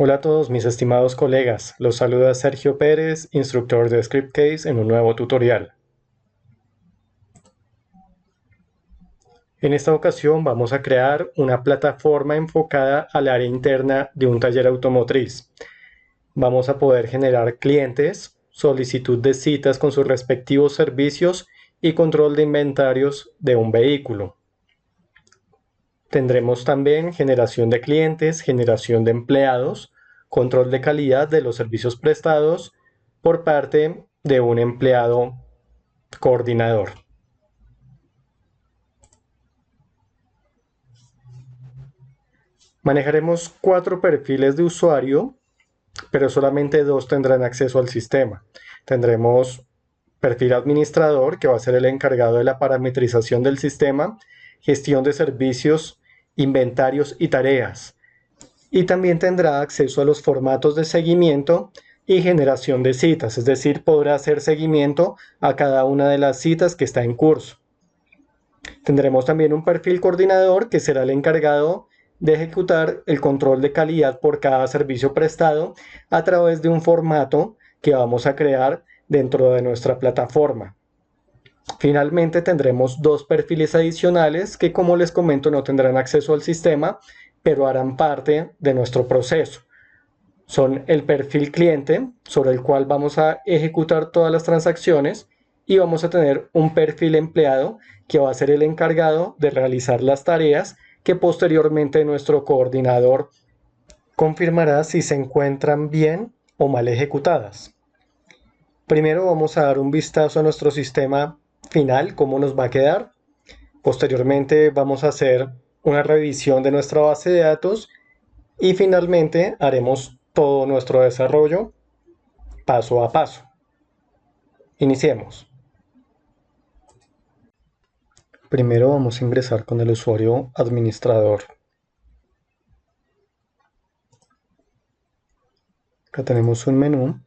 Hola a todos mis estimados colegas, los saluda Sergio Pérez, instructor de Scriptcase en un nuevo tutorial. En esta ocasión vamos a crear una plataforma enfocada al área interna de un taller automotriz. Vamos a poder generar clientes, solicitud de citas con sus respectivos servicios y control de inventarios de un vehículo. Tendremos también generación de clientes, generación de empleados, control de calidad de los servicios prestados por parte de un empleado coordinador. Manejaremos 4 perfiles de usuario, pero solamente 2 tendrán acceso al sistema. Tendremos perfil administrador, que va a ser el encargado de la parametrización del sistema, gestión de servicios, inventarios y tareas. Y también tendrá acceso a los formatos de seguimiento y generación de citas, es decir, podrá hacer seguimiento a cada una de las citas que está en curso. Tendremos también un perfil coordinador que será el encargado de ejecutar el control de calidad por cada servicio prestado a través de un formato que vamos a crear dentro de nuestra plataforma. Finalmente tendremos 2 perfiles adicionales que, como les comento, no tendrán acceso al sistema, pero harán parte de nuestro proceso. Son el perfil cliente, sobre el cual vamos a ejecutar todas las transacciones, y vamos a tener un perfil empleado que va a ser el encargado de realizar las tareas que posteriormente nuestro coordinador confirmará si se encuentran bien o mal ejecutadas. Primero vamos a dar un vistazo a nuestro sistema final, cómo nos va a quedar. Posteriormente vamos a hacer una revisión de nuestra base de datos y finalmente haremos todo nuestro desarrollo paso a paso. Iniciemos. Primero vamos a ingresar con el usuario administrador. Acá tenemos un menú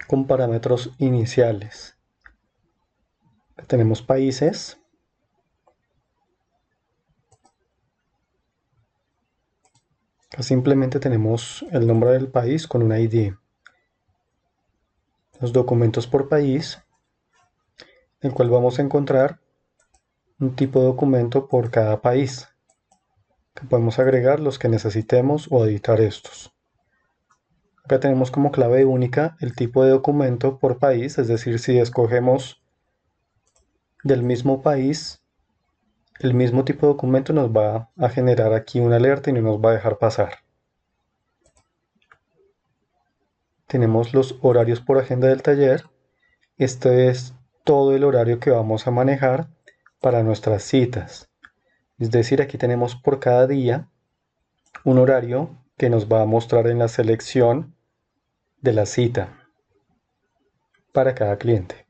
con parámetros iniciales. Acá tenemos países. Acá simplemente tenemos el nombre del país con un ID. Los documentos por país, en el cual vamos a encontrar un tipo de documento por cada país, que podemos agregar los que necesitemos o editar estos. Acá tenemos como clave única el tipo de documento por país, es decir, si escogemos del mismo país, el mismo tipo de documento nos va a generar aquí una alerta y no nos va a dejar pasar. Tenemos los horarios por agenda del taller. Este es todo el horario que vamos a manejar para nuestras citas. Es decir, aquí tenemos por cada día un horario que nos va a mostrar en la selección de la cita para cada cliente.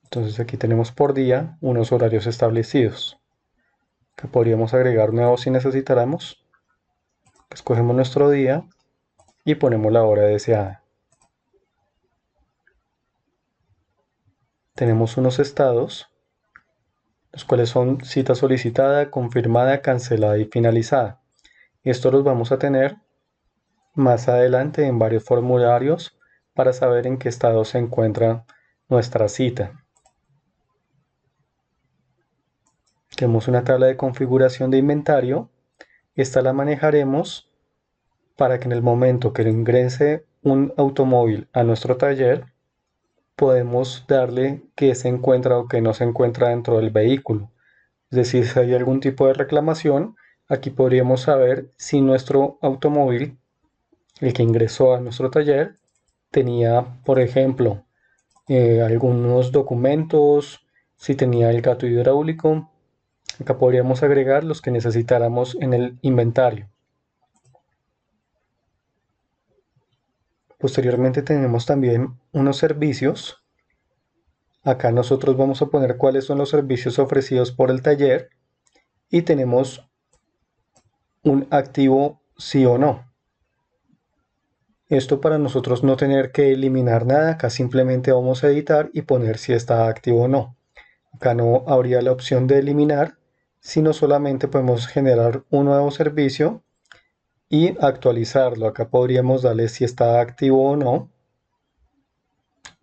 Entonces aquí tenemos por día unos horarios establecidos que podríamos agregar nuevos si necesitáramos. Escogemos nuestro día y ponemos la hora deseada. Tenemos unos estados, los cuales son cita solicitada, confirmada, cancelada y finalizada. Estos los vamos a tener más adelante en varios formularios para saber en qué estado se encuentra nuestra cita. Tenemos una tabla de configuración de inventario. Esta la manejaremos para que en el momento que ingrese un automóvil a nuestro taller, podemos darle qué se encuentra o qué no se encuentra dentro del vehículo. Es decir, si hay algún tipo de reclamación, aquí podríamos saber si nuestro automóvil, el que ingresó a nuestro taller, tenía, por ejemplo, algunos documentos, si tenía el gato hidráulico. Acá podríamos agregar los que necesitáramos en el inventario. Posteriormente tenemos también unos servicios. Acá nosotros vamos a poner cuáles son los servicios ofrecidos por el taller y tenemos un activo sí o no. Esto para nosotros no tener que eliminar nada, acá simplemente vamos a editar y poner si está activo o no. Acá no habría la opción de eliminar, sino solamente podemos generar un nuevo servicio y actualizarlo. Acá podríamos darle si está activo o no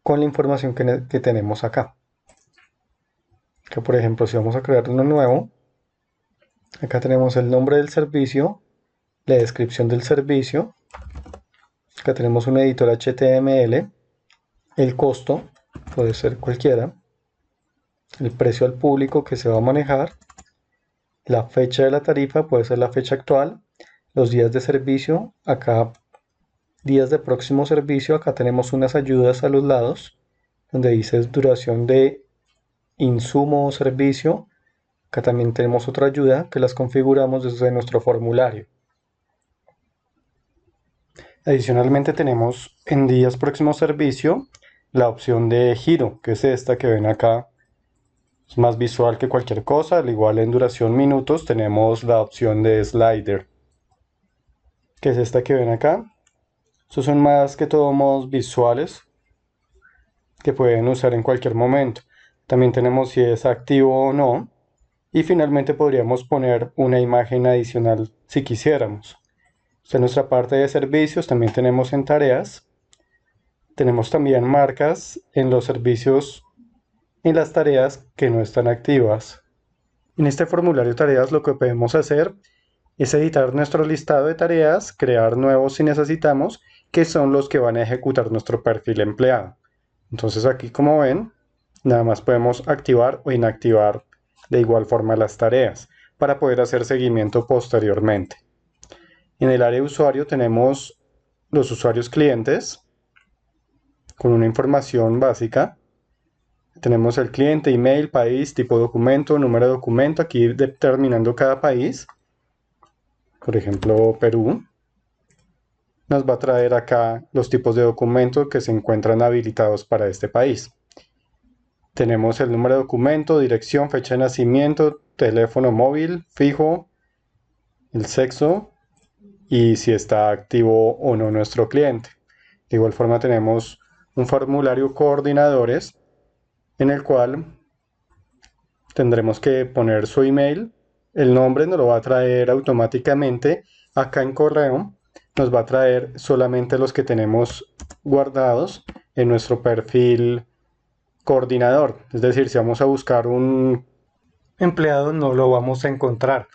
con la información que tenemos acá. Que por ejemplo, si vamos a crear uno nuevo, acá tenemos el nombre del servicio, la descripción del servicio, acá tenemos un editor HTML, el costo, puede ser cualquiera, el precio al público que se va a manejar, la fecha de la tarifa, puede ser la fecha actual, los días de servicio, acá días de próximo servicio, acá tenemos unas ayudas a los lados, donde dice duración de insumo o servicio. Acá también tenemos otra ayuda que las configuramos desde nuestro formulario. Adicionalmente tenemos en días próximo servicio la opción de giro, que es esta que ven acá. Es más visual que cualquier cosa. Al igual en duración minutos tenemos la opción de slider, que es esta que ven acá. Estos son más que todo modos visuales que pueden usar en cualquier momento. También tenemos si es activo o no. Y finalmente podríamos poner una imagen adicional si quisiéramos. En nuestra parte de servicios también tenemos en tareas. Tenemos también marcas en los servicios, en las tareas que no están activas. En este formulario de tareas lo que podemos hacer es editar nuestro listado de tareas, crear nuevos si necesitamos, que son los que van a ejecutar nuestro perfil empleado. Entonces aquí, como ven, nada más podemos activar o inactivar de igual forma las tareas para poder hacer seguimiento posteriormente. En el área de usuario tenemos los usuarios clientes con una información básica. Tenemos el cliente, email, país, tipo de documento, número de documento, aquí determinando cada país. Por ejemplo, Perú. Nos va a traer acá los tipos de documentos que se encuentran habilitados para este país. Tenemos el número de documento, dirección, fecha de nacimiento, teléfono móvil, fijo, el sexo y si está activo o no nuestro cliente. De igual forma tenemos un formulario coordinadores en el cual tendremos que poner su email. El nombre nos lo va a traer automáticamente. Acá en correo nos va a traer solamente los que tenemos guardados en nuestro perfil coordinador. Es decir, si vamos a buscar un empleado no lo vamos a encontrar,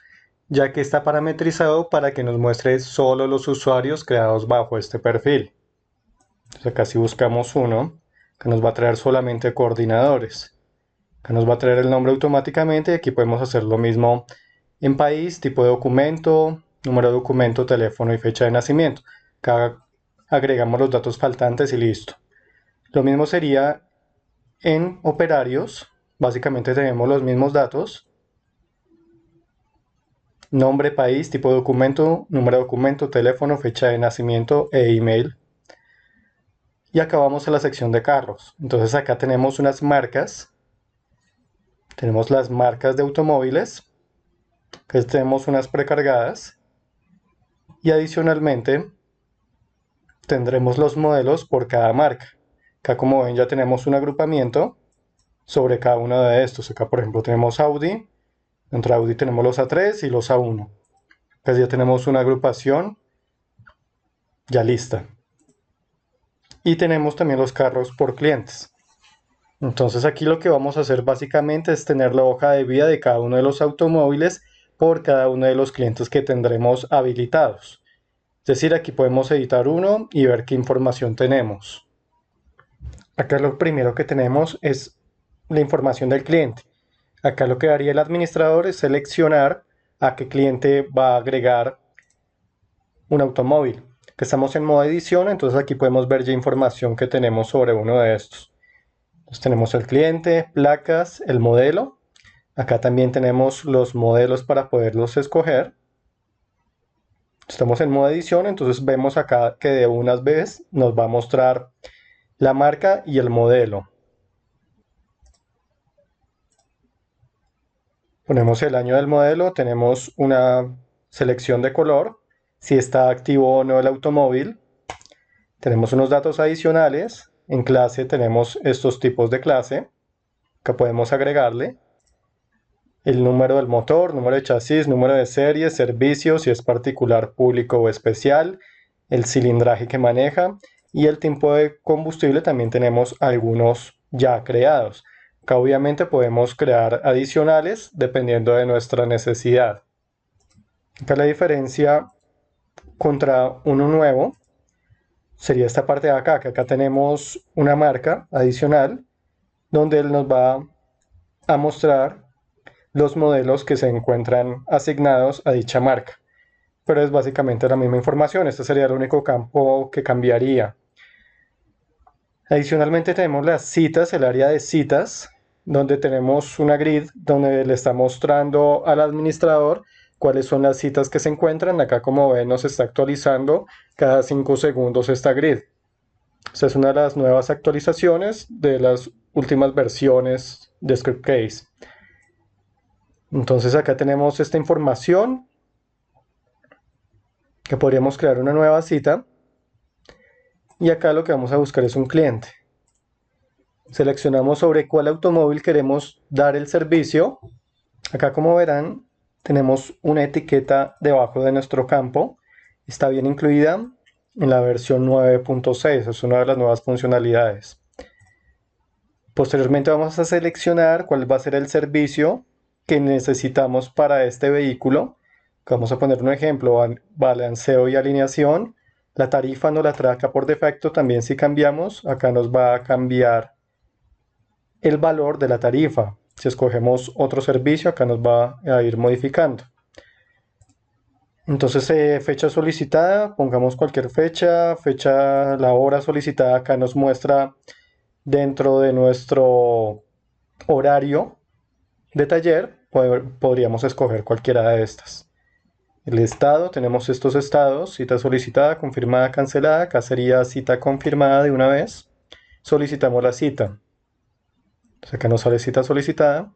ya que está parametrizado para que nos muestre solo los usuarios creados bajo este perfil. Entonces acá si buscamos uno, que nos va a traer solamente coordinadores. Acá nos va a traer el nombre automáticamente y aquí podemos hacer lo mismo en país, tipo de documento, número de documento, teléfono y fecha de nacimiento. Acá agregamos los datos faltantes y listo. Lo mismo sería en operarios. Básicamente tenemos los mismos datos. Nombre, país, tipo de documento, número de documento, teléfono, fecha de nacimiento e email. Y acá vamos a la sección de carros. Entonces acá tenemos unas marcas. Tenemos las marcas de automóviles, que tenemos unas precargadas. Y adicionalmente tendremos los modelos por cada marca. Acá como ven ya tenemos un agrupamiento sobre cada uno de estos. Acá por ejemplo tenemos Audi. Dentro de Audi tenemos los A3 y los A1. Acá ya tenemos una agrupación ya lista. Y tenemos también los carros por clientes. Entonces aquí lo que vamos a hacer básicamente es tener la hoja de vida de cada uno de los automóviles por cada uno de los clientes que tendremos habilitados. Es decir, aquí podemos editar uno y ver qué información tenemos. Acá lo primero que tenemos es la información del cliente. Acá lo que haría el administrador es seleccionar a qué cliente va a agregar un automóvil. Que estamos en modo edición, entonces aquí podemos ver ya información que tenemos sobre uno de estos. Entonces tenemos el cliente, placas, el modelo. Acá también tenemos los modelos para poderlos escoger. Estamos en modo edición, entonces vemos acá que de una vez nos va a mostrar la marca y el modelo. Ponemos el año del modelo, tenemos una selección de color, si está activo o no el automóvil. Tenemos unos datos adicionales. En clase tenemos estos tipos de clase que podemos agregarle. el número del motor, número de chasis, número de serie, servicio, si es particular, público o especial, el cilindraje que maneja y el tipo de combustible también tenemos algunos ya creados. Acá obviamente podemos crear adicionales dependiendo de nuestra necesidad. Acá la diferencia contra uno nuevo sería esta parte de acá, que acá tenemos una marca adicional donde él nos va a mostrar los modelos que se encuentran asignados a dicha marca. Pero es básicamente la misma información, este sería el único campo que cambiaría. Adicionalmente tenemos las citas, el área de citas, donde tenemos una grid donde le está mostrando al administrador cuáles son las citas que se encuentran. Acá, como ven, nos está actualizando cada 5 segundos esta grid. Esta es una de las nuevas actualizaciones de las últimas versiones de Scriptcase. Entonces acá tenemos esta información que podríamos crear una nueva cita y acá lo que vamos a buscar es un cliente. Seleccionamos sobre cuál automóvil queremos dar el servicio. Acá, como verán, tenemos una etiqueta debajo de nuestro campo. Está bien incluida en la versión 9.6, es una de las nuevas funcionalidades. Posteriormente vamos a seleccionar cuál va a ser el servicio que necesitamos para este vehículo. Vamos a poner un ejemplo, balanceo y alineación. La tarifa no la trae acá por defecto, también si cambiamos, acá nos va a cambiar el valor de la tarifa. Si escogemos otro servicio, acá nos va a ir modificando. Entonces, fecha solicitada, pongamos cualquier fecha, la hora solicitada acá nos muestra dentro de nuestro horario de taller, podríamos escoger cualquiera de estas. El estado, tenemos estos estados, cita solicitada, confirmada, cancelada, acá sería cita confirmada de una vez, solicitamos la cita. Entonces acá nos sale cita solicitada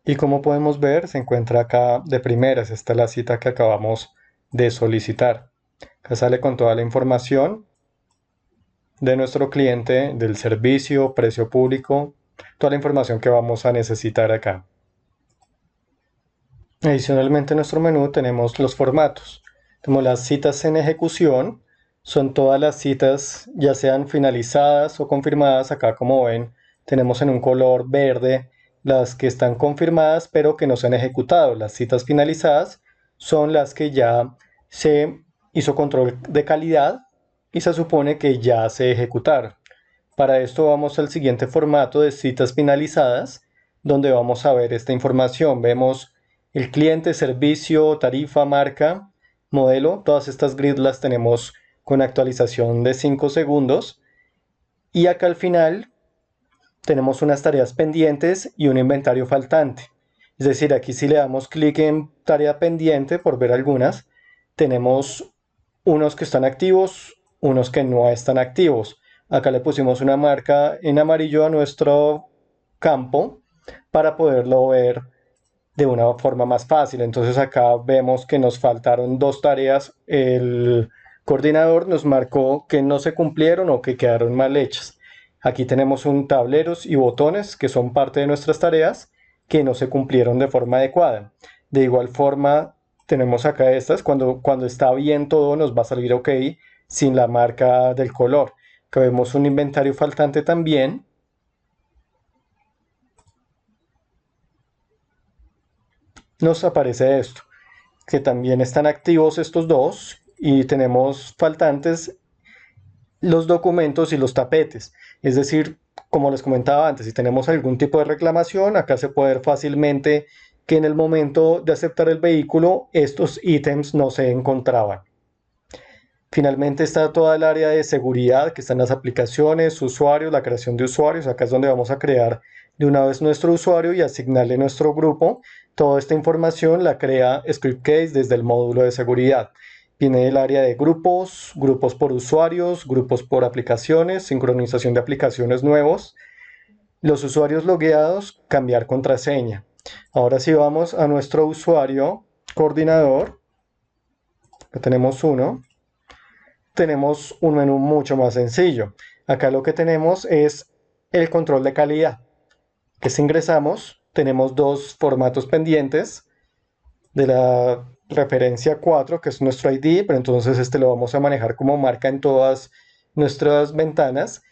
y como podemos ver se encuentra acá de primeras, esta es la cita que acabamos de solicitar. Acá sale con toda la información de nuestro cliente, del servicio, precio público, toda la información que vamos a necesitar acá. Adicionalmente en nuestro menú tenemos los formatos. Tenemos las citas en ejecución, son todas las citas ya sean finalizadas o confirmadas. Acá, como ven, tenemos en un color verde las que están confirmadas pero que no se han ejecutado. Las citas finalizadas son las que ya se hizo control de calidad y se supone que ya se ejecutaron. Para esto vamos al siguiente formato de citas finalizadas, donde vamos a ver esta información. Vemos el cliente, servicio, tarifa, marca, modelo. Todas estas grids las tenemos con actualización de 5 segundos. Y acá al final tenemos unas tareas pendientes y un inventario faltante. Es decir, aquí si le damos clic en tarea pendiente, por ver algunas, tenemos unos que están activos, unos que no están activos. Acá le pusimos una marca en amarillo a nuestro campo para poderlo ver de una forma más fácil. Entonces acá vemos que nos faltaron 2 tareas. El coordinador nos marcó que no se cumplieron o que quedaron mal hechas. Aquí tenemos un tableros y botones que son parte de nuestras tareas que no se cumplieron de forma adecuada. De igual forma tenemos acá estas, cuando está bien todo nos va a salir OK sin la marca del color. Acá vemos un inventario faltante también. Nos aparece esto, que también están activos estos dos y tenemos faltantes los documentos y los tapetes. Es decir, como les comentaba antes, si tenemos algún tipo de reclamación, acá se puede ver fácilmente que en el momento de aceptar el vehículo estos ítems no se encontraban. Finalmente está toda el área de seguridad, que están las aplicaciones, usuarios, la creación de usuarios. Acá es donde vamos a crear de una vez nuestro usuario y asignarle nuestro grupo. Toda esta información la crea Scriptcase desde el módulo de seguridad. Viene el área de grupos, grupos por usuarios, grupos por aplicaciones, sincronización de aplicaciones nuevos, los usuarios logueados, cambiar contraseña. Ahora sí vamos a nuestro usuario coordinador. Acá tenemos uno. Tenemos un menú mucho más sencillo. Acá lo que tenemos es el control de calidad, que si ingresamos tenemos dos formatos pendientes de la referencia 4, que es nuestro ID, pero entonces este lo vamos a manejar como marca en todas nuestras ventanas.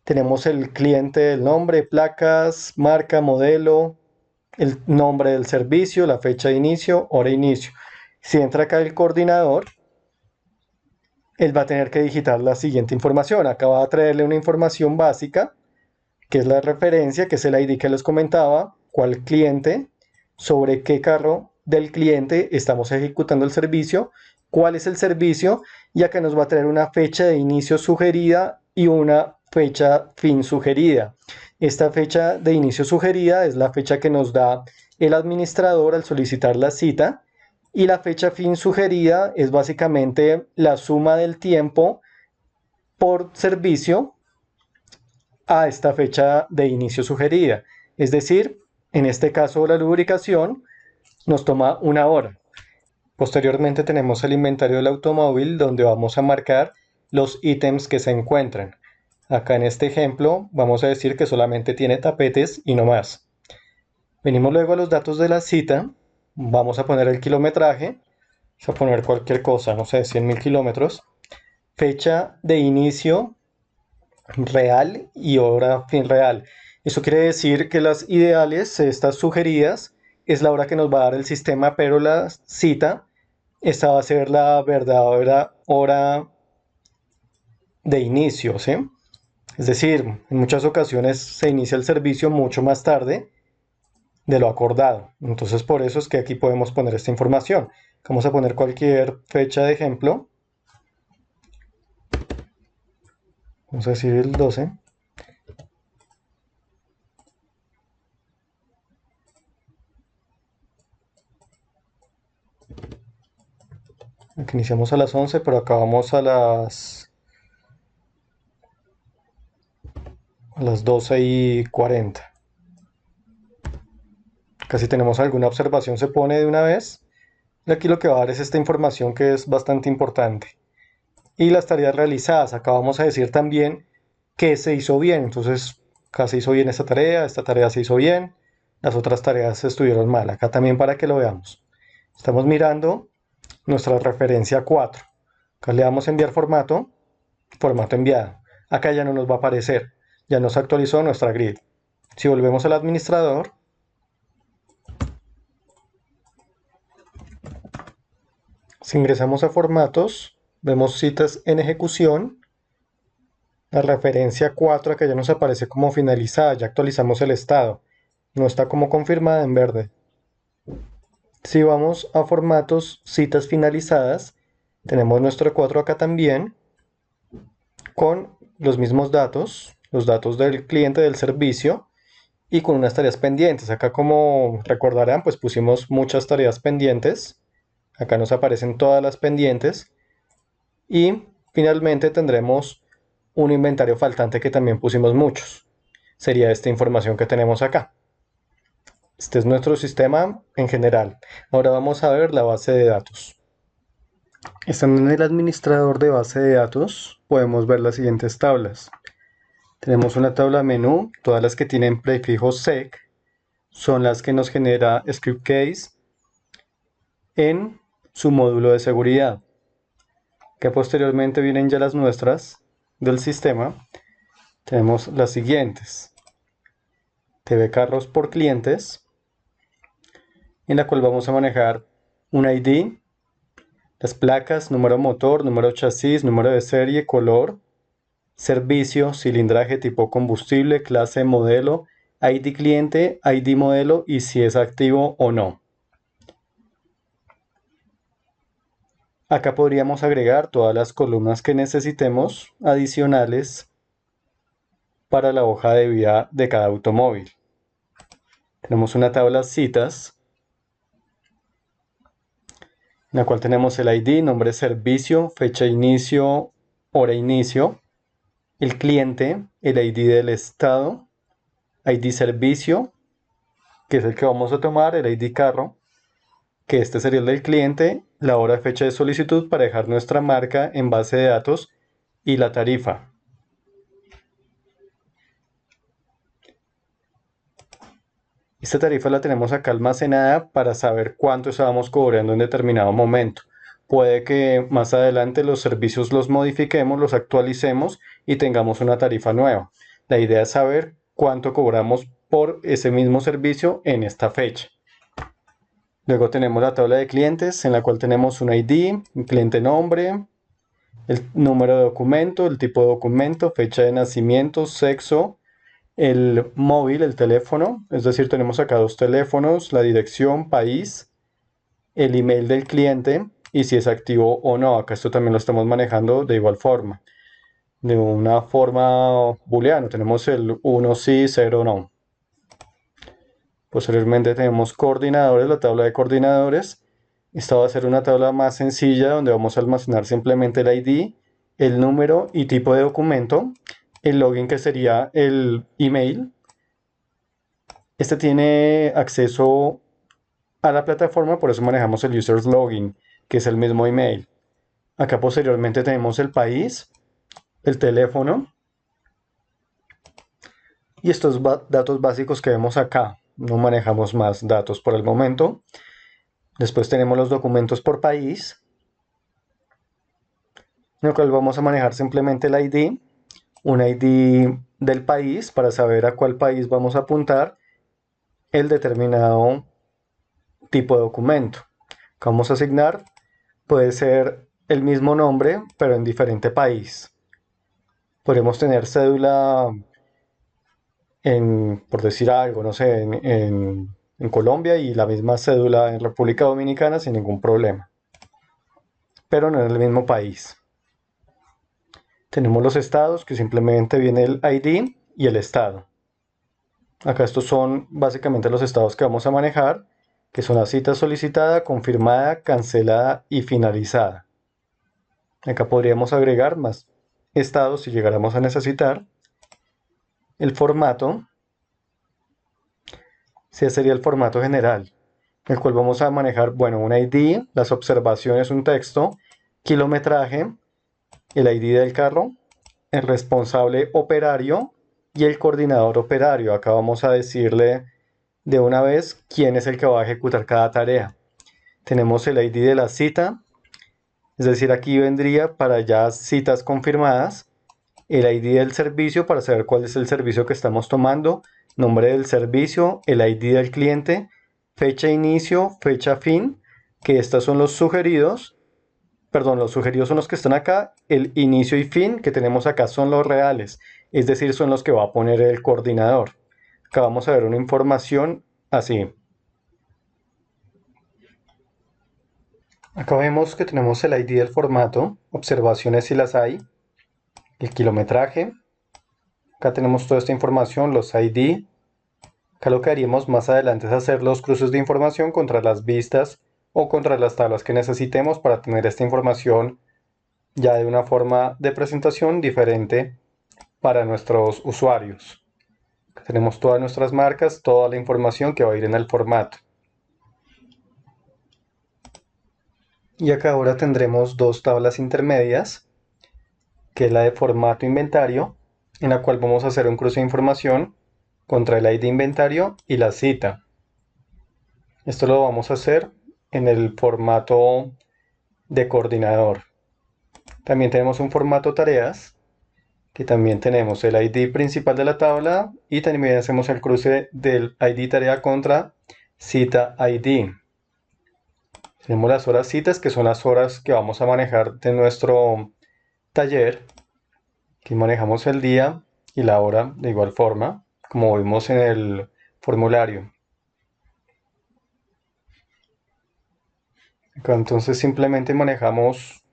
Tenemos el cliente, el nombre, placas, marca, modelo, el nombre del servicio, la fecha de inicio, hora de inicio. Si entra acá el coordinador, él va a tener que digitar la siguiente información. Acá va a traerle una información básica, que es la referencia, que es el ID que les comentaba, cuál cliente, sobre qué carro del cliente estamos ejecutando el servicio, cuál es el servicio, y acá nos va a traer una fecha de inicio sugerida y una fecha fin sugerida. Esta fecha de inicio sugerida es la fecha que nos da el administrador al solicitar la cita, y la fecha fin sugerida es básicamente la suma del tiempo por servicio a esta fecha de inicio sugerida. Es decir, en este caso la lubricación nos toma 1 hora. Posteriormente tenemos el inventario del automóvil, donde vamos a marcar los ítems que se encuentran. Acá en este ejemplo vamos a decir que solamente tiene tapetes y no más. Venimos luego a los datos de la cita. Vamos a poner el kilometraje. Vamos a poner cualquier cosa, no sé, 100.000 kilómetros. Fecha de inicio real y hora fin real. Eso quiere decir que las ideales, estas sugeridas, es la hora que nos va a dar el sistema, pero la cita, esta va a ser la verdadera hora de inicio, ¿sí? Es decir, en muchas ocasiones se inicia el servicio mucho más tarde de lo acordado. Entonces, por eso es que aquí podemos poner esta información. Vamos a poner cualquier fecha de ejemplo. Vamos a decir el 12. Aquí iniciamos a las 11, pero acabamos a las 12:40. Casi tenemos alguna observación, se pone de una vez. Y aquí lo que va a dar es esta información que es bastante importante. Y las tareas realizadas. Acá vamos a decir también que se hizo bien. Entonces, acá se hizo bien esta tarea se hizo bien, las otras tareas estuvieron mal. Acá también para que lo veamos. Estamos mirando nuestra referencia 4. Acá le damos enviar formato, formato enviado. Acá ya no nos va a aparecer, ya nos actualizó nuestra grid. Si volvemos al administrador, si ingresamos a formatos, vemos citas en ejecución. La referencia 4 acá ya nos aparece como finalizada, ya actualizamos el estado. No está como confirmada en verde. Si vamos a formatos, citas finalizadas, tenemos nuestro 4 acá también, con los mismos datos, los datos del cliente del servicio, y con unas tareas pendientes. Acá, como recordarán, pues pusimos muchas tareas pendientes. Acá nos aparecen todas las pendientes. Y finalmente tendremos un inventario faltante que también pusimos muchos. Sería esta información que tenemos acá. Este es nuestro sistema en general. Ahora vamos a ver la base de datos. Estando en el administrador de base de datos, podemos ver las siguientes tablas. Tenemos una tabla menú, todas las que tienen prefijo sec son las que nos genera Scriptcase en su módulo de seguridad. Que posteriormente vienen ya las nuestras del sistema. Tenemos las siguientes: TV carros por clientes, en la cual vamos a manejar un ID, las placas, número motor, número chasis, número de serie, color, servicio, cilindraje, tipo combustible, clase, modelo, ID cliente, ID modelo y si es activo o no. Acá podríamos agregar todas las columnas que necesitemos adicionales para la hoja de vida de cada automóvil. Tenemos una tabla citas, en la cual tenemos el ID, nombre servicio, fecha inicio, hora inicio, el cliente, el ID del estado, ID servicio, que es el que vamos a tomar, el ID carro, que este sería el del cliente, la hora y fecha de solicitud para dejar nuestra marca en base de datos y la tarifa. Esta tarifa la tenemos acá almacenada para saber cuánto estábamos cobrando en determinado momento. Puede que más adelante los servicios los modifiquemos, los actualicemos y tengamos una tarifa nueva. La idea es saber cuánto cobramos por ese mismo servicio en esta fecha. Luego tenemos la tabla de clientes en la cual tenemos un ID, un cliente nombre, el número de documento, el tipo de documento, fecha de nacimiento, sexo, el móvil, el teléfono, es decir, tenemos acá dos teléfonos, la dirección, país, el email del cliente y si es activo o no. Acá esto también lo estamos manejando de igual forma, de una forma booleana. Tenemos el 1 sí, 0 no. Posteriormente tenemos coordinadores, la tabla de coordinadores. Esta va a ser una tabla más sencilla donde vamos a almacenar simplemente el ID, el número y tipo de documento, el login que sería el email. Este tiene acceso a la plataforma, por eso manejamos el user's login, que es el mismo email. Acá posteriormente tenemos el país, el teléfono y estos datos básicos que vemos acá. No manejamos más datos por el momento. Después tenemos los documentos por país, en el cual vamos a manejar simplemente el ID, un ID del país para saber a cuál país vamos a apuntar el determinado tipo de documento que vamos a asignar. Puede ser el mismo nombre, pero en diferente país. Podemos tener cédula por decir algo, no sé, en Colombia y la misma cédula en República Dominicana sin ningún problema, pero no en el mismo país. Tenemos los estados, que simplemente viene el ID y el estado. Acá estos son básicamente los estados que vamos a manejar, que son la cita solicitada, confirmada, cancelada y finalizada. Acá podríamos agregar más estados si llegáramos a necesitar. El formato, ese sería el formato general, el cual vamos a manejar, bueno, un ID, las observaciones, un texto, kilometraje, el ID del carro, el responsable operario y el coordinador operario. Acá vamos a decirle de una vez quién es el que va a ejecutar cada tarea. Tenemos el ID de la cita, es decir, aquí vendría para ya citas confirmadas, el ID del servicio para saber cuál es el servicio que estamos tomando, nombre del servicio, el ID del cliente, fecha inicio, fecha fin, que estos son los sugeridos. Perdón, los sugeridos son los que están acá, el inicio y fin que tenemos acá son los reales, es decir, son los que va a poner el coordinador. Acá vamos a ver una información así. Acá vemos que tenemos el ID del formato, observaciones si las hay, el kilometraje. Acá tenemos toda esta información, los ID. Acá lo que haríamos más adelante es hacer los cruces de información contra las vistas o contra las tablas que necesitemos para tener esta información ya de una forma de presentación diferente para nuestros usuarios. Acá tenemos todas nuestras marcas, toda la información que va a ir en el formato. Y acá ahora tendremos dos tablas intermedias, que es la de formato inventario, en la cual vamos a hacer un cruce de información contra el ID inventario y la cita. Esto lo vamos a hacer en el formato de coordinador. También tenemos un formato tareas, que también tenemos el ID principal de la tabla y también hacemos el cruce del ID tarea contra cita ID. Tenemos las horas citas, que son las horas que vamos a manejar de nuestro taller. Aquí manejamos el día y la hora de igual forma, como vimos en el formulario. Acá entonces simplemente manejamos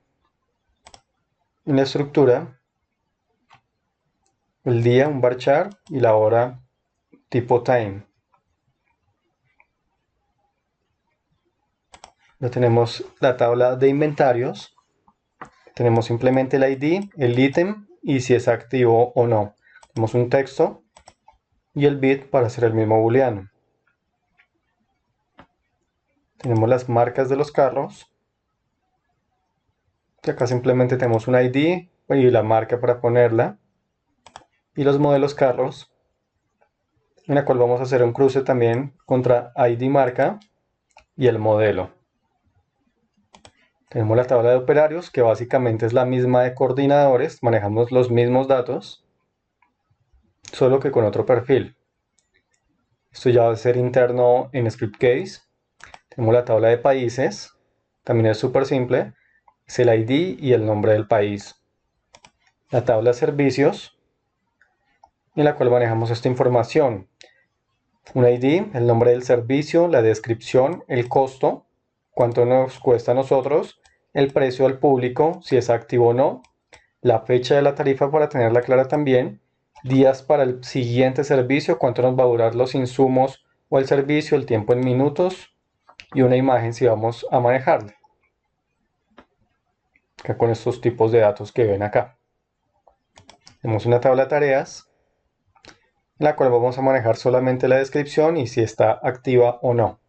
en la estructura el día, un varchar, y la hora tipo time. Ya tenemos la tabla de inventarios. Tenemos simplemente el ID, el ítem y si es activo o no. Tenemos un texto y el bit para hacer el mismo booleano. Tenemos las marcas de los carros. Y acá simplemente tenemos un ID y la marca para ponerla. Y los modelos carros. en la cual vamos a hacer un cruce también contra ID marca y el modelo. Tenemos la tabla de operarios, que básicamente es la misma de coordinadores, manejamos los mismos datos, solo que con otro perfil. Esto ya va a ser interno en ScriptCase. Tenemos la tabla de países, también es súper simple, es el ID y el nombre del país. La tabla de servicios, en la cual manejamos esta información. Un ID, el nombre del servicio, la descripción, el costo, cuánto nos cuesta a nosotros, el precio al público, si es activo o no, la fecha de la tarifa para tenerla clara también, días para el siguiente servicio, cuánto nos va a durar los insumos o el servicio, el tiempo en minutos y una imagen si vamos a manejarla. Acá con estos tipos de datos que ven acá. Tenemos una tabla de tareas, en la cual vamos a manejar solamente la descripción y si está activa o no.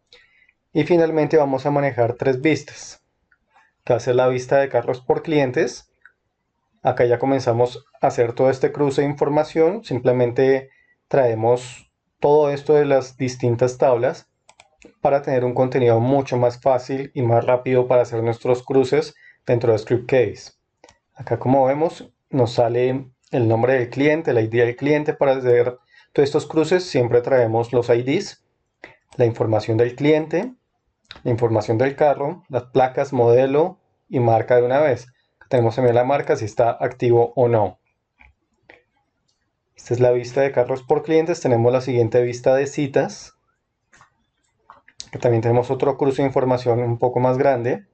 Y finalmente vamos a manejar tres vistas, que va a ser la vista de carros por clientes. Acá ya comenzamos a hacer todo este cruce de información, simplemente traemos todo esto de las distintas tablas para tener un contenido mucho más fácil y más rápido para hacer nuestros cruces dentro de ScriptCase. Acá como vemos nos sale el nombre del cliente, la ID del cliente. Para hacer todos estos cruces siempre traemos los IDs, la información del cliente, la información del carro, las placas, modelo y marca de una vez. Tenemos también la marca si está activo o no. Esta es la vista de carros por clientes. Tenemos la siguiente vista de citas, que también tenemos otro cruce de información un poco más grande.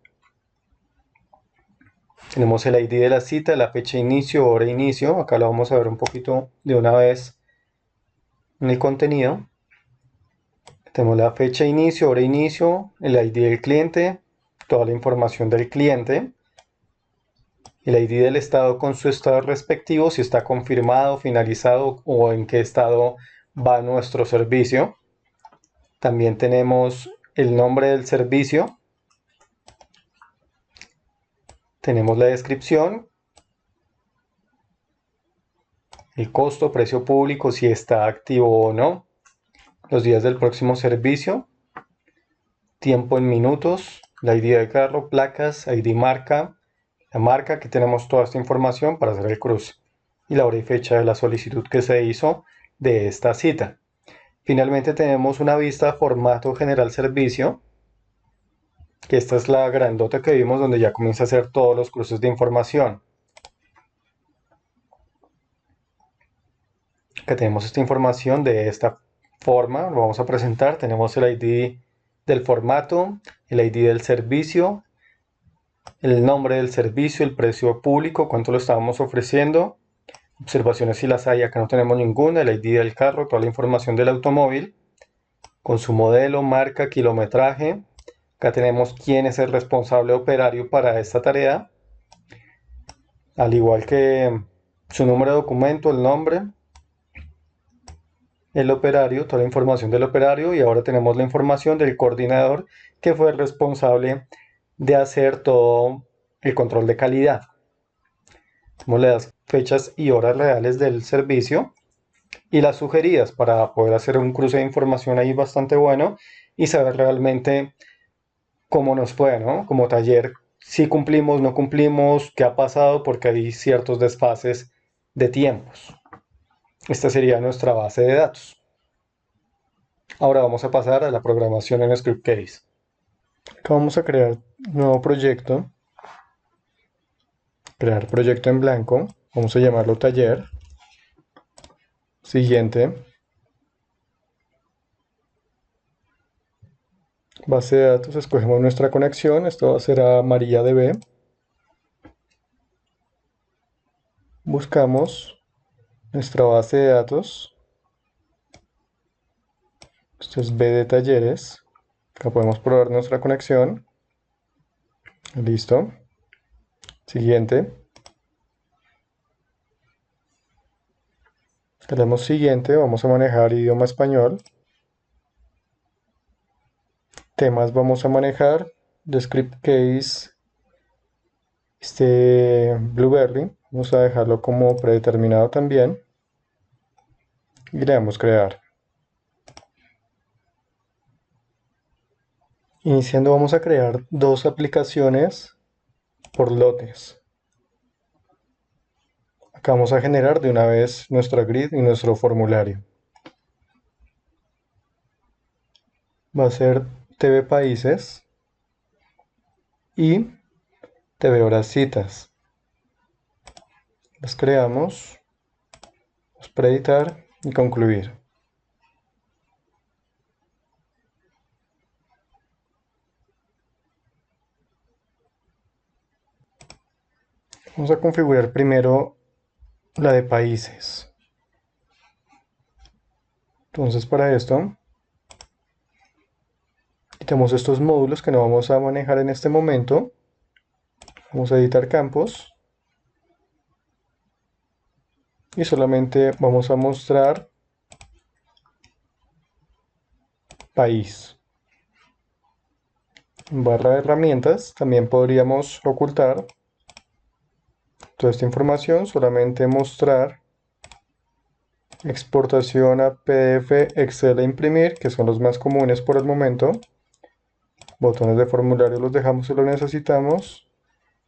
Tenemos el ID de la cita, la fecha de inicio, hora de inicio. Acá lo vamos a ver un poquito de una vez en el contenido. Tenemos la fecha de inicio, hora de inicio, el ID del cliente, toda la información del cliente, el ID del estado con su estado respectivo, si está confirmado, finalizado o en qué estado va nuestro servicio. También tenemos el nombre del servicio. Tenemos la descripción, el costo, precio público, si está activo o no, los días del próximo servicio, tiempo en minutos, la ID del carro, placas, ID marca, la marca. Aquí tenemos toda esta información para hacer el cruce y la hora y fecha de la solicitud que se hizo de esta cita. Finalmente tenemos una vista formato general servicio, que esta es la grandota que vimos donde ya comienza a hacer todos los cruces de información. Acá tenemos esta información de esta forma, lo vamos a presentar. Tenemos el ID del formato, el ID del servicio, el nombre del servicio, el precio público, cuánto lo estábamos ofreciendo, observaciones si las hay. Acá no tenemos ninguna, el ID del carro, toda la información del automóvil, con su modelo, marca, kilometraje. Acá tenemos quién es el responsable operario para esta tarea, al igual que su número de documento, el nombre, el operario, toda la información del operario. Y ahora tenemos la información del coordinador, que fue el responsable de hacer todo el control de calidad. Tenemos las fechas y horas reales del servicio y las sugeridas para poder hacer un cruce de información ahí bastante bueno y saber realmente cómo nos fue, ¿no? Como taller, si cumplimos, no cumplimos, qué ha pasado, porque hay ciertos desfases de tiempos. Esta sería nuestra base de datos. Ahora vamos a pasar a la programación en ScriptCase. Acá vamos a crear un nuevo proyecto. Crear proyecto en blanco. Vamos a llamarlo taller. Siguiente. Base de datos, escogemos nuestra conexión. Esto va a ser a MariaDB. Buscamos nuestra base de datos. Esto es B de talleres. Acá podemos probar nuestra conexión. Listo. Siguiente. Le damos siguiente. Vamos a manejar idioma español. Temas vamos a manejar. De ScriptCase. Blueberry. Vamos a dejarlo como predeterminado también. Y le damos crear. Iniciando vamos a crear dos aplicaciones por lotes. Acá vamos a generar de una vez nuestra grid y nuestro formulario. Va a ser TV Países y TV Horas Citas. Las creamos, vamos a editar y concluir. Vamos a configurar primero la de países. Entonces para esto quitamos estos módulos que no vamos a manejar en este momento. Vamos a editar campos y solamente vamos a mostrar país. En barra de herramientas también podríamos ocultar toda esta información, solamente mostrar exportación a PDF, Excel e imprimir, que son los más comunes por el momento. Botones de formulario los dejamos si lo necesitamos.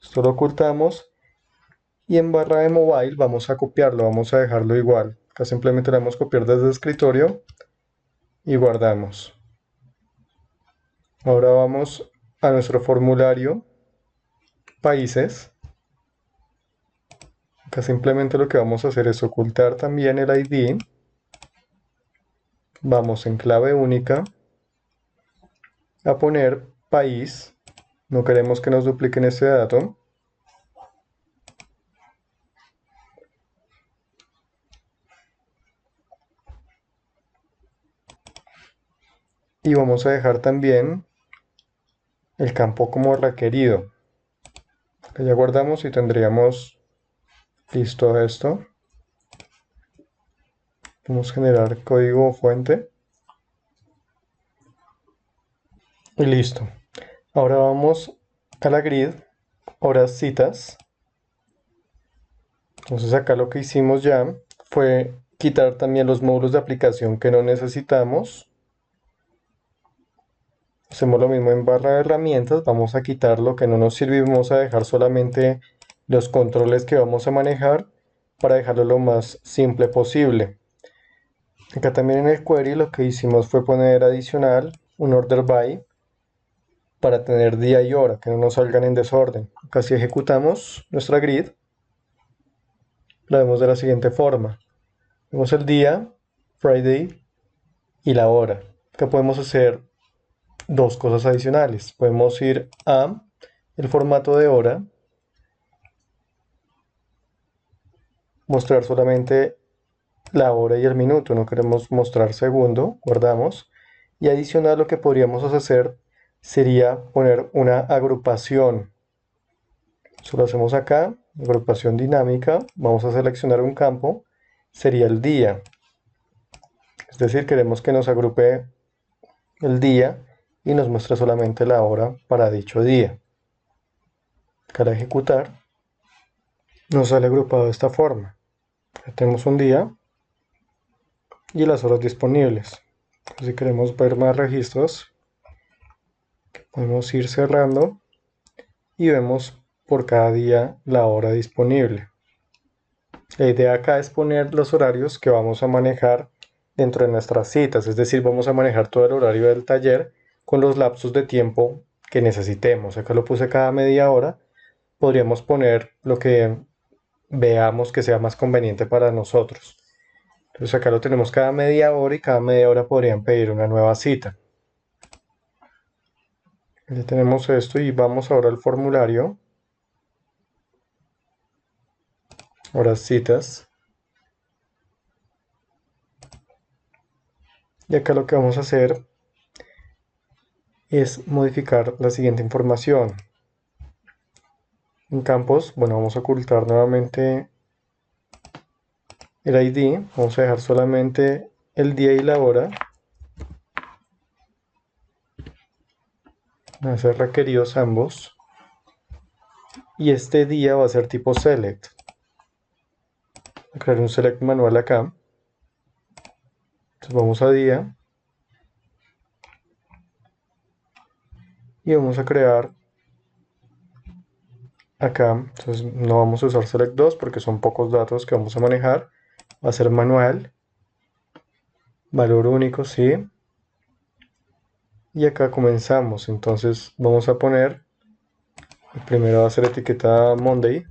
Esto lo ocultamos. Y en barra de mobile vamos a copiarlo, vamos a dejarlo igual. Acá simplemente le vamos a copiar desde el escritorio y guardamos. Ahora vamos a nuestro formulario, países. Acá simplemente lo que vamos a hacer es ocultar también el ID. Vamos en clave única a poner país. No queremos que nos dupliquen este dato. Y vamos a dejar también el campo como requerido. Acá ya guardamos y tendríamos listo esto. Vamos a generar código fuente. Y listo. Ahora vamos a la grid, horas citas. Entonces acá lo que hicimos ya fue quitar también los módulos de aplicación que no necesitamos. Hacemos lo mismo en barra de herramientas, vamos a quitar lo que no nos sirve y vamos a dejar solamente los controles que vamos a manejar para dejarlo lo más simple posible. Acá también en el query lo que hicimos fue poner adicional un order by para tener día y hora, que no nos salgan en desorden. Acá si ejecutamos nuestra grid, la vemos de la siguiente forma. Vemos el día, Friday, y la hora. Acá podemos hacer dos cosas adicionales. Podemos ir a el formato de hora, mostrar solamente la hora y el minuto, no queremos mostrar segundo, guardamos. Y adicional lo que podríamos hacer sería poner una agrupación. Eso lo hacemos acá, agrupación dinámica, vamos a seleccionar un campo, sería el día. Es decir, queremos que nos agrupe el día y nos muestra solamente la hora para dicho día. Acá al ejecutar, nos sale agrupado de esta forma. Ya tenemos un día y las horas disponibles. Si queremos ver más registros, podemos ir cerrando y vemos por cada día la hora disponible. La idea acá es poner los horarios que vamos a manejar dentro de nuestras citas, es decir, vamos a manejar todo el horario del taller con los lapsos de tiempo que necesitemos. Acá lo puse cada media hora, podríamos poner lo que veamos que sea más conveniente para nosotros. Entonces acá lo tenemos cada media hora y cada media hora podrían pedir una nueva cita. Ya tenemos esto y vamos ahora al formulario. Ahora citas. Y acá lo que vamos a hacer es modificar la siguiente información. En campos, bueno, vamos a ocultar nuevamente el ID. Vamos a dejar solamente el día y la hora. Van a ser requeridos ambos. Y este día va a ser tipo select. Voy a crear un select manual acá. Entonces vamos a día. y vamos a crear acá. Entonces no vamos a usar select 2 porque son pocos datos que vamos a manejar. Va a ser manual, valor único, sí. Y acá comenzamos. Entonces vamos a poner, primero va a ser etiqueta Monday.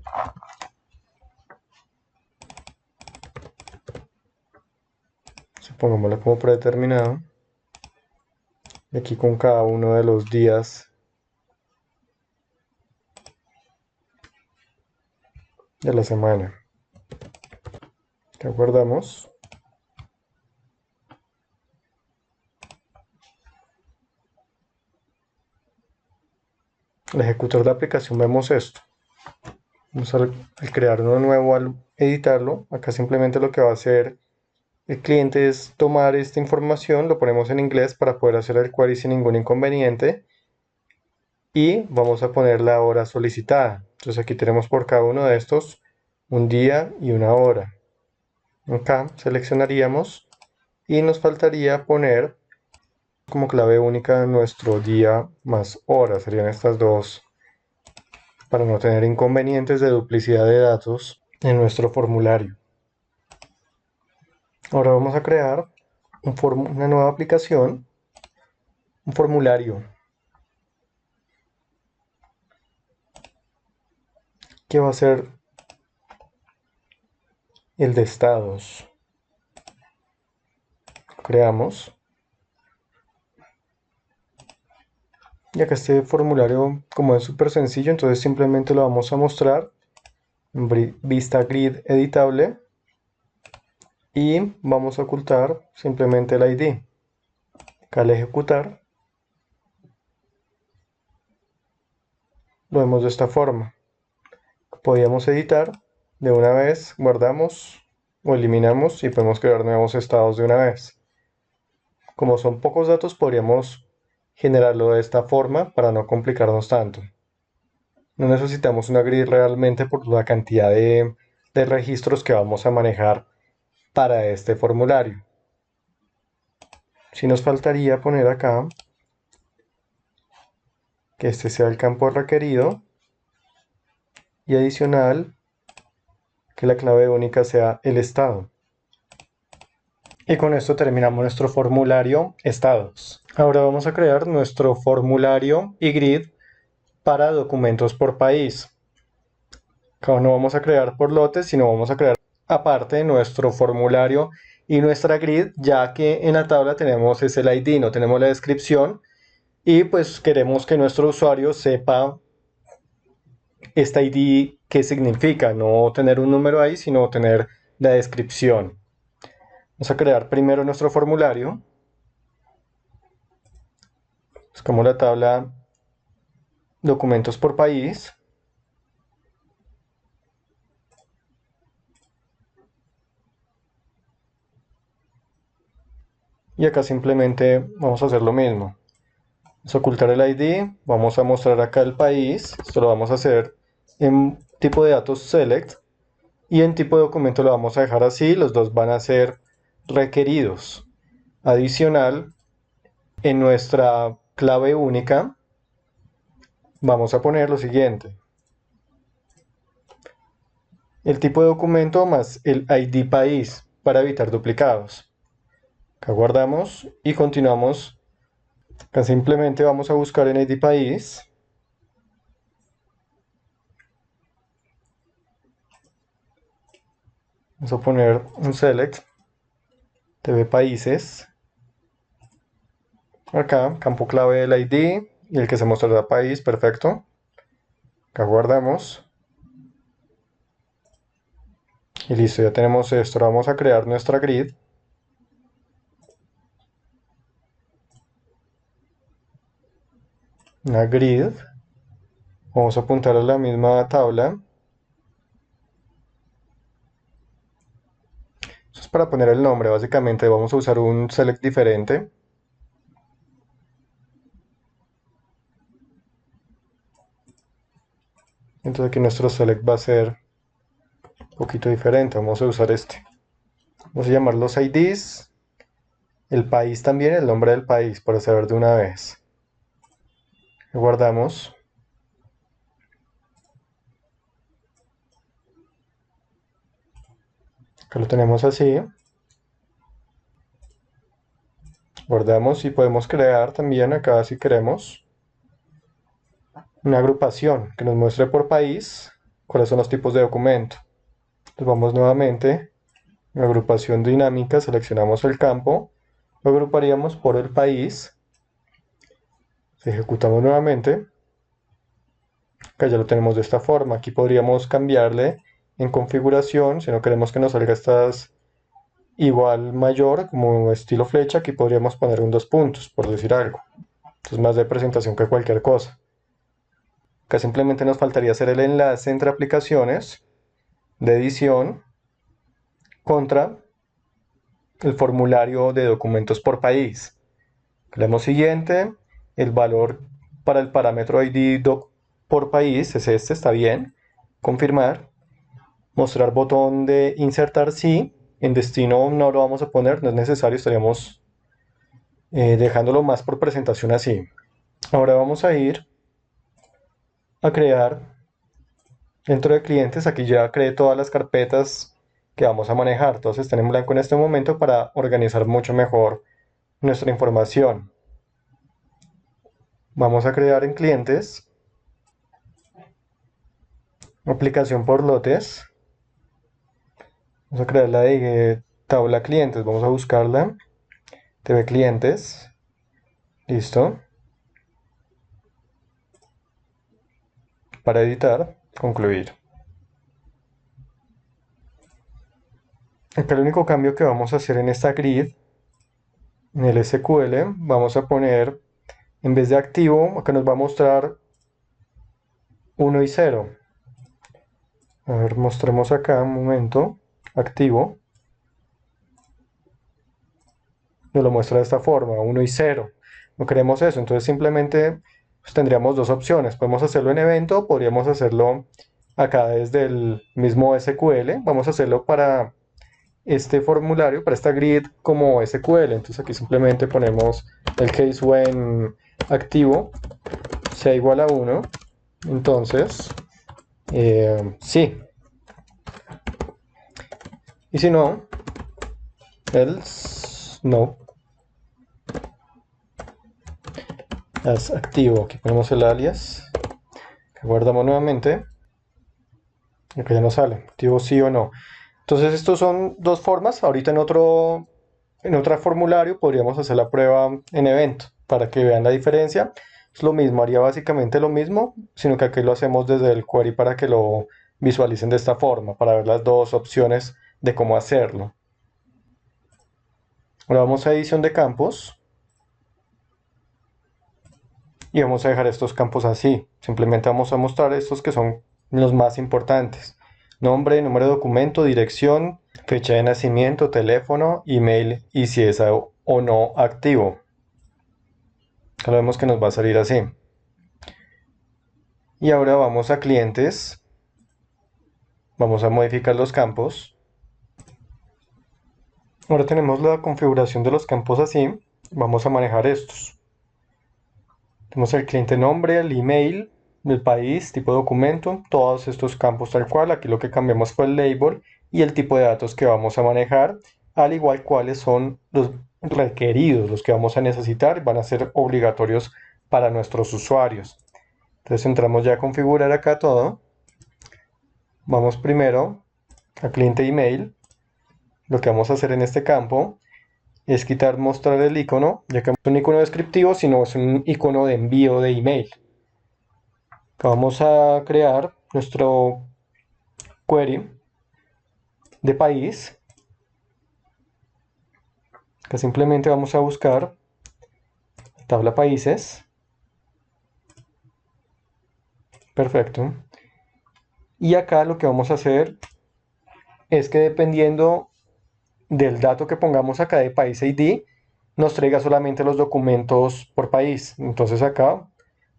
Pongámosla como predeterminado. Y aquí con cada uno de los días de la semana. Que guardamos. Al ejecutar la aplicación vemos esto. Vamos al crear uno nuevo, al editarlo, acá simplemente lo que va a hacer el cliente es tomar esta información, lo ponemos en inglés para poder hacer el query sin ningún inconveniente y vamos a poner la hora solicitada. Entonces aquí tenemos por cada uno de estos un día y una hora. Acá seleccionaríamos y nos faltaría poner como clave única nuestro día más hora. Serían estas dos para no tener inconvenientes de duplicidad de datos en nuestro formulario. Ahora vamos a crear una nueva aplicación, un formulario que va a ser el de estados. Creamos. Y acá este formulario, como es súper sencillo, entonces simplemente lo vamos a mostrar en vista grid editable y vamos a ocultar simplemente el ID. Acá al ejecutar lo vemos de esta forma. Podíamos editar de una vez, guardamos o eliminamos y podemos crear nuevos estados de una vez. Como son pocos datos, podríamos generarlo de esta forma para no complicarnos tanto. No necesitamos una grid realmente por la cantidad de registros que vamos a manejar para este formulario. Si nos faltaría poner acá que este sea el campo requerido y adicional que la clave única sea el estado. Y con esto terminamos nuestro formulario estados. Ahora vamos a crear nuestro formulario y grid para documentos por país. Acá no vamos a crear por lotes, sino vamos a crear aparte nuestro formulario y nuestra grid, ya que en la tabla tenemos es el ID, no tenemos la descripción y pues queremos que nuestro usuario sepa este ID qué significa, no tener un número ahí, sino tener la descripción. Vamos a crear primero nuestro formulario. Buscamos la tabla documentos por país. Y acá simplemente vamos a hacer lo mismo. Vamos a ocultar el ID, vamos a mostrar acá el país. Esto lo vamos a hacer en tipo de datos select. Y en tipo de documento lo vamos a dejar así, los dos van a ser requeridos. Adicional, en nuestra clave única vamos a poner lo siguiente. El tipo de documento más el ID país para evitar duplicados. Acá guardamos y continuamos. Acá simplemente vamos a buscar en ID país. Vamos a poner un select TV países. Acá, campo clave del ID y el que se mostrará país, perfecto. Acá guardamos. Y listo, ya tenemos esto. Ahora vamos a crear nuestra grid. Una grid. Vamos a apuntar a la misma tabla. Eso es para poner el nombre. Básicamente vamos a usar un select diferente. Entonces aquí nuestro select va a ser un poquito diferente. Vamos a usar este. Vamos a llamar los IDs. El país también, el nombre del país, para saber de una vez. Guardamos. Acá lo tenemos así. Guardamos y podemos crear también acá si queremos una agrupación que nos muestre por país cuáles son los tipos de documento. Entonces vamos nuevamente en agrupación dinámica, seleccionamos el campo, lo agruparíamos por el país, ejecutamos nuevamente, acá ya lo tenemos de esta forma. Aquí podríamos cambiarle en configuración, si no queremos que nos salga estas igual mayor como estilo flecha, aquí podríamos poner un 2 puntos, por decir algo. Entonces más de presentación que cualquier cosa. Acá simplemente nos faltaría hacer el enlace entre aplicaciones de edición contra el formulario de documentos por país. Leemos siguiente, el valor para el parámetro ID doc por país es este, está bien. Confirmar, mostrar botón de insertar sí, en destino no lo vamos a poner, no es necesario, estaríamos dejándolo más por presentación así. Ahora vamos a ir a crear dentro de clientes, aquí ya creé todas las carpetas que vamos a manejar, todas están en blanco en este momento para organizar mucho mejor nuestra información. Vamos a crear en clientes, aplicación por lotes, vamos a crear la de tabla clientes, vamos a buscarla, TV clientes, listo, para editar, concluir. Acá el único cambio que vamos a hacer en esta grid, en el SQL, vamos a poner, en vez de activo, acá nos va a mostrar 1 y 0. A ver, mostremos acá un momento, activo, nos lo muestra de esta forma, 1 y 0. No queremos eso, entonces simplemente pues, tendríamos dos opciones. Podemos hacerlo en evento, podríamos hacerlo acá desde el mismo SQL. Vamos a hacerlo para este formulario, para esta grid como SQL. Entonces aquí simplemente ponemos el case when activo sea igual a 1. Entonces, sí. Y si no, else no. As activo, aquí ponemos el alias, que guardamos nuevamente, y acá ya nos sale, activo sí o no. Entonces estos son dos formas, ahorita en otro formulario podríamos hacer la prueba en evento, para que vean la diferencia. Es lo mismo, haría básicamente lo mismo, sino que aquí lo hacemos desde el query para que lo visualicen de esta forma, para ver las dos opciones de cómo hacerlo. Ahora vamos a edición de campos. Y vamos a dejar estos campos así. Simplemente vamos a mostrar estos que son los más importantes. Nombre, número de documento, dirección, fecha de nacimiento, teléfono, email y si es o no activo. Acá lo vemos que nos va a salir así. Y ahora vamos a clientes. Vamos a modificar los campos. Ahora tenemos la configuración de los campos así. Vamos a manejar estos. Tenemos el cliente nombre, el email, el país, tipo de documento, todos estos campos tal cual. Aquí lo que cambiamos fue el label y el tipo de datos que vamos a manejar, al igual cuáles son los requeridos, los que vamos a necesitar, van a ser obligatorios para nuestros usuarios. Entonces entramos ya a configurar acá todo. Vamos primero a cliente email. Lo que vamos a hacer en este campo es quitar mostrar el icono, ya que no es un icono descriptivo, sino es un icono de envío de email. Vamos a crear nuestro query de país, que simplemente vamos a buscar tabla países. Perfecto. Y acá lo que vamos a hacer es que dependiendo del dato que pongamos acá de país ID, nos traiga solamente los documentos por país. Entonces acá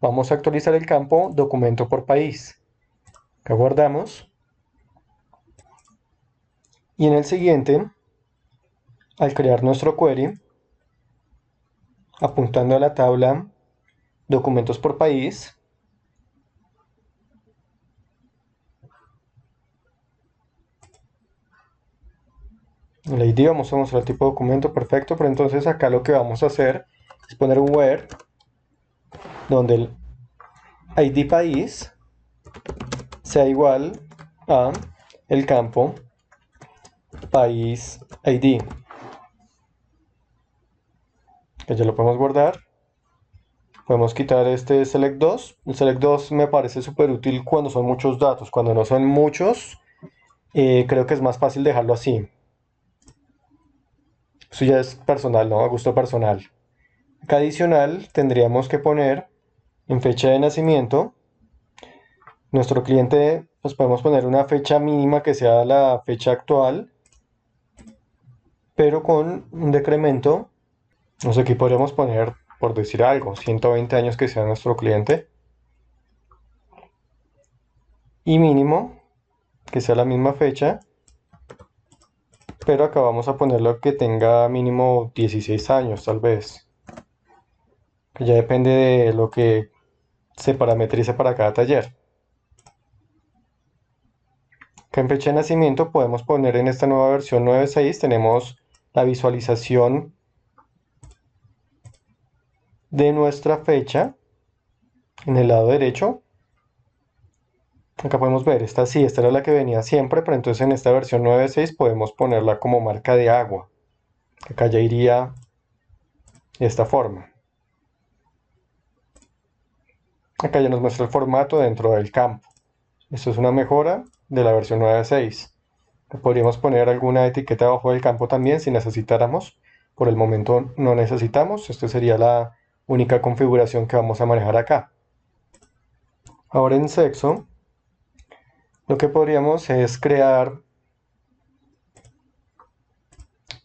vamos a actualizar el campo documento por país. Acá guardamos. Y en el siguiente, al crear nuestro query, apuntando a la tabla documentos por país. El ID, vamos a mostrar el tipo de documento, perfecto, pero entonces acá lo que vamos a hacer es poner un where donde el ID país sea igual a el campo país ID, que ya lo podemos guardar. Podemos quitar este select 2. El select 2 me parece súper útil cuando son muchos datos. Cuando no son muchos, creo que es más fácil dejarlo así. Eso ya es personal, ¿no? A gusto personal. Acá adicional tendríamos que poner en fecha de nacimiento. Nuestro cliente, pues podemos poner una fecha mínima que sea la fecha actual, pero con un decremento. No sé, aquí podríamos poner, por decir algo, 120 años que sea nuestro cliente. Y mínimo, que sea la misma fecha, pero acá vamos a ponerlo que tenga mínimo 16 años, tal vez. Que ya depende de lo que se parametrice para cada taller. Acá en fecha de nacimiento podemos poner en esta nueva versión 9.6, tenemos la visualización de nuestra fecha en el lado derecho. Acá podemos ver, esta sí, esta era la que venía siempre, pero entonces en esta versión 9.6 podemos ponerla como marca de agua. Acá ya iría de esta forma. Acá ya nos muestra el formato dentro del campo. Esto es una mejora de la versión 9.6. Podríamos poner alguna etiqueta abajo del campo también si necesitáramos. Por el momento no necesitamos. Esta sería la única configuración que vamos a manejar acá. Ahora en sexo, lo que podríamos es crear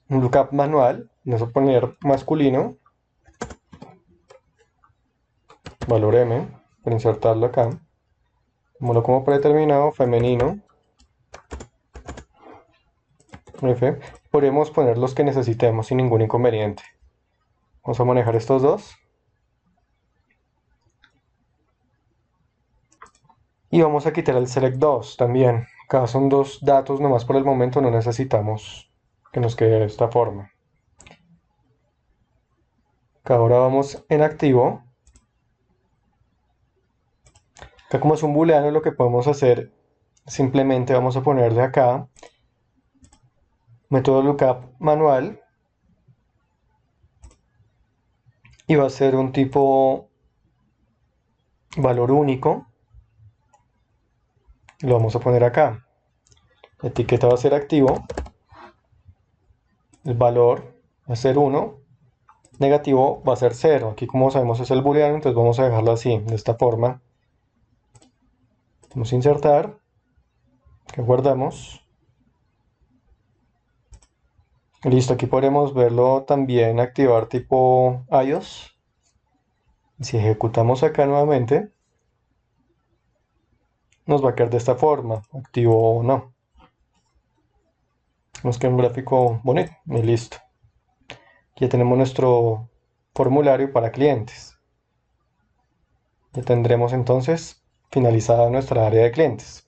un lookup manual. Vamos a poner masculino, valor M, para insertarlo acá. Tomémoslo como predeterminado, femenino, F. Podríamos poner los que necesitemos sin ningún inconveniente. Vamos a manejar estos dos. Y vamos a quitar el select 2 también. Acá son dos datos nomás por el momento, no necesitamos que nos quede de esta forma. Acá ahora vamos en activo. Acá como es un booleano, lo que podemos hacer, simplemente vamos a ponerle acá método lookup manual. Y va a ser un tipo valor único. Lo vamos a poner acá. La etiqueta va a ser activo. El valor va a ser 1. Negativo va a ser 0. Aquí como sabemos es el booleano, entonces vamos a dejarlo así, de esta forma. Vamos a insertar. Que guardamos. Listo, aquí podremos verlo también activar tipo iOS. Si ejecutamos acá nuevamente, nos va a quedar de esta forma, activo o no. Nos queda un gráfico bonito y listo. Aquí ya tenemos nuestro formulario para clientes. Ya tendremos entonces finalizada nuestra área de clientes.